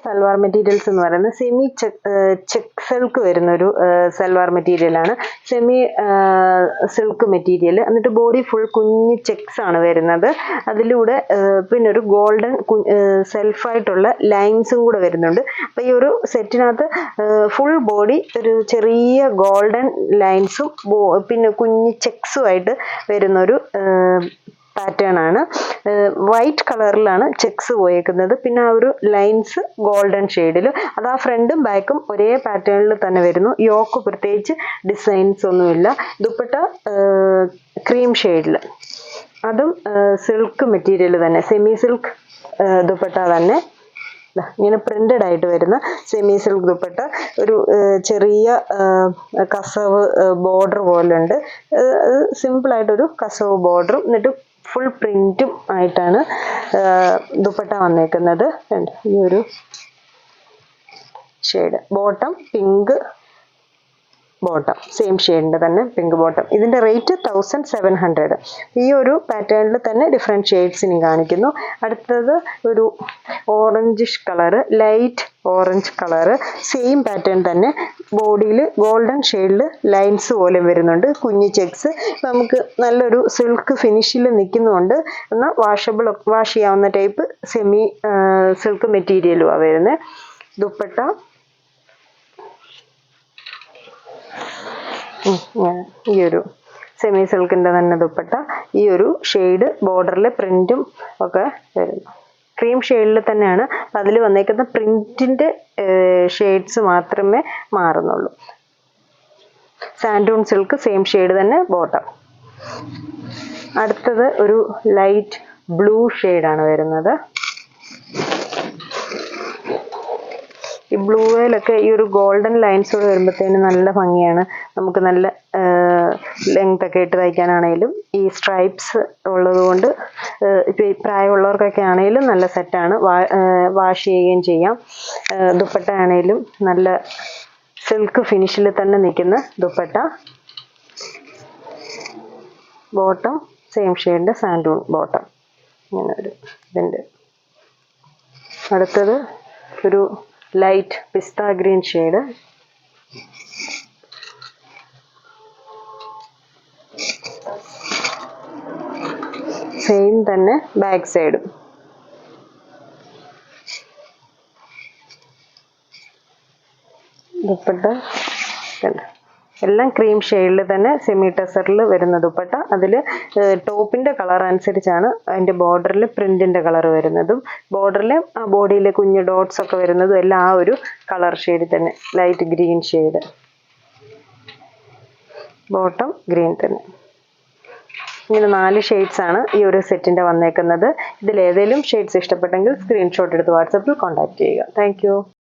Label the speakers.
Speaker 1: Salwar materials എന്ന് പറയുന്നത് semi check silk വരുന്നൊരു സൽവാർ മെറ്റീരിയലാണ്. സെമി സിൽക്ക് മെറ്റീരിയൽ, എന്നിട്ട് ബോഡി ഫുൾ കുഞ്ഞ് ചെക്സ് ആണ് വരുന്നത്. അതിലൂടെ പിന്നെ ഒരു ഗോൾഡൻ സെൽഫായിട്ടുള്ള ലൈൻസും കൂടെ വരുന്നുണ്ട്. അപ്പോൾ ഈ ഒരു സെറ്റിനകത്ത് ഫുൾ ബോഡി ഒരു ചെറിയ ഗോൾഡൻ ലൈൻസും പിന്നെ കുഞ്ഞ് ചെക്സുമായിട്ട് വരുന്നൊരു പാറ്റേൺ ആണ്. വൈറ്റ് കളറിലാണ് ചെക്സ് പോയേക്കുന്നത്. പിന്നെ ആ ഒരു ലൈൻസ് ഗോൾഡൻ ഷെയ്ഡിൽ. അത് ആ ഫ്രണ്ടും ബാക്കും ഒരേ പാറ്റേണിൽ തന്നെ വരുന്നു. യോക്ക് പ്രത്യേകിച്ച് ഡിസൈൻസ് ഒന്നുമില്ല. ദുപ്പട്ട ക്രീം ഷെയ്ഡിൽ, അതും സിൽക്ക് മെറ്റീരിയൽ തന്നെ, സെമി സിൽക്ക് ദുപ്പട്ട തന്നെ. ഇങ്ങനെ പ്രിന്റഡ് ആയിട്ട് വരുന്ന സെമി സിൽക്ക് ദുപ്പട്ട, ഒരു ചെറിയ കസവ് ബോർഡർ പോലെ ഉണ്ട്. സിമ്പിളായിട്ടൊരു കസവ് ബോർഡറും എന്നിട്ട് ഫുൾ പ്രിന്റും ആയിട്ടാണ് ദുപ്പട്ട വന്നേക്കുന്നത്. ഈ ഒരു shade. Bottom pink bottom, same ഷെയ്ഡിൻ്റെ തന്നെ പിങ്ക് ബോട്ടം. ഇതിൻ്റെ റേറ്റ് 1700. ഈ ഒരു പാറ്റേണിൽ തന്നെ ഡിഫറെൻറ്റ് ഷെയ്ഡ്സ് ഇനി കാണിക്കുന്നു. അടുത്തത് ഒരു orangish colour, light orange colour, same pattern തന്നെ. ബോഡിയിൽ ഗോൾഡൻ ഷെയ്ഡിൽ ലൈൻസ് പോലെ വരുന്നുണ്ട്, കുഞ്ഞു ചെക്സ്. നമുക്ക് നല്ലൊരു സിൽക്ക് ഫിനിഷിൽ നിൽക്കുന്നുണ്ട്. എന്നാൽ വാഷ് ചെയ്യാവുന്ന ടൈപ്പ് സെമി സിൽക്ക് മെറ്റീരിയലുമാണ് വരുന്നത്. ദുപ്പട്ട ഈ ഒരു സെമി സിൽക്കിൻ്റെ തന്നെ ദുപ്പട്ട. ഈ ഒരു ഷെയ്ഡ് ബോർഡറിലെ പ്രിന്റും ഒക്കെ വരുന്നു. ക്രീം ഷെയ്ഡിൽ തന്നെയാണ്. അതിൽ വന്നേക്കുന്ന പ്രിന്റിൻ്റെ ഷെയ്ഡ്സ് മാത്രമേ മാറുന്നുള്ളൂ. സാൻഡൂൺ സിൽക്ക് സെയിം ഷെയ്ഡ് തന്നെ ബോട്ടം. അടുത്തത് ഒരു ലൈറ്റ് ബ്ലൂ ഷെയ്ഡാണ് വരുന്നത്. ഈ ബ്ലൂവിലൊക്കെ ഈ ഒരു ഗോൾഡൻ ലൈൻസോട് വരുമ്പോഴത്തേന് നല്ല ഭംഗിയാണ്. നമുക്ക് നല്ല ലെങ്ത് ഒക്കെ ഇട്ട് തയ്ക്കാനാണെങ്കിലും ഈ സ്ട്രൈപ്സ് ഉള്ളത് കൊണ്ട് ഇപ്പോൾ ഈ പ്രായമുള്ളവർക്കൊക്കെ ആണെങ്കിലും നല്ല സെറ്റാണ്. വാഷ് ചെയ്യുകയും ചെയ്യാം. ദുപ്പട്ട ആണെങ്കിലും നല്ല സിൽക്ക് ഫിനിഷിൽ തന്നെ നിൽക്കുന്ന ദുപ്പട്ട. ബോട്ടം സെയിം ഷെയ്ഡിൻ്റെ സാൻഡൂൺ ബോട്ടം. ഇങ്ങനെ ഒരു ഇതുണ്ട്. അടുത്തത് ഒരു light pista green shade. Same തന്നെ ബാക്ക് സൈഡും. ദുപ്പട്ട എല്ലാം ക്രീം ഷെയ്ഡിൽ തന്നെ സെമി ടെസറിൽ വരുന്ന ദുപ്പട്ട. അതിൽ ടോപ്പിൻ്റെ കളർ അനുസരിച്ചാണ് അതിൻ്റെ ബോർഡറിൽ പ്രിൻറ്റിൻ്റെ കളർ വരുന്നതും ബോർഡറിൽ ആ ബോഡിയിലെ കുഞ്ഞ് ഡോട്ട്സ് ഒക്കെ വരുന്നതും എല്ലാം ആ ഒരു കളർ ഷെയ്ഡിൽ തന്നെ, light green shade. Bottom green തന്നെ. ഇങ്ങനെ 4 ഷെയ്ഡ്സാണ് ഈ ഒരു സെറ്റിൻ്റെ വന്നേക്കുന്നത്. ഇതിലേതെങ്കിലും ഷെയ്ഡ്സ് ഇഷ്ടപ്പെട്ടെങ്കിൽ സ്ക്രീൻഷോട്ട് എടുത്ത് വാട്സപ്പിൽ കോൺടാക്റ്റ് ചെയ്യുക. താങ്ക്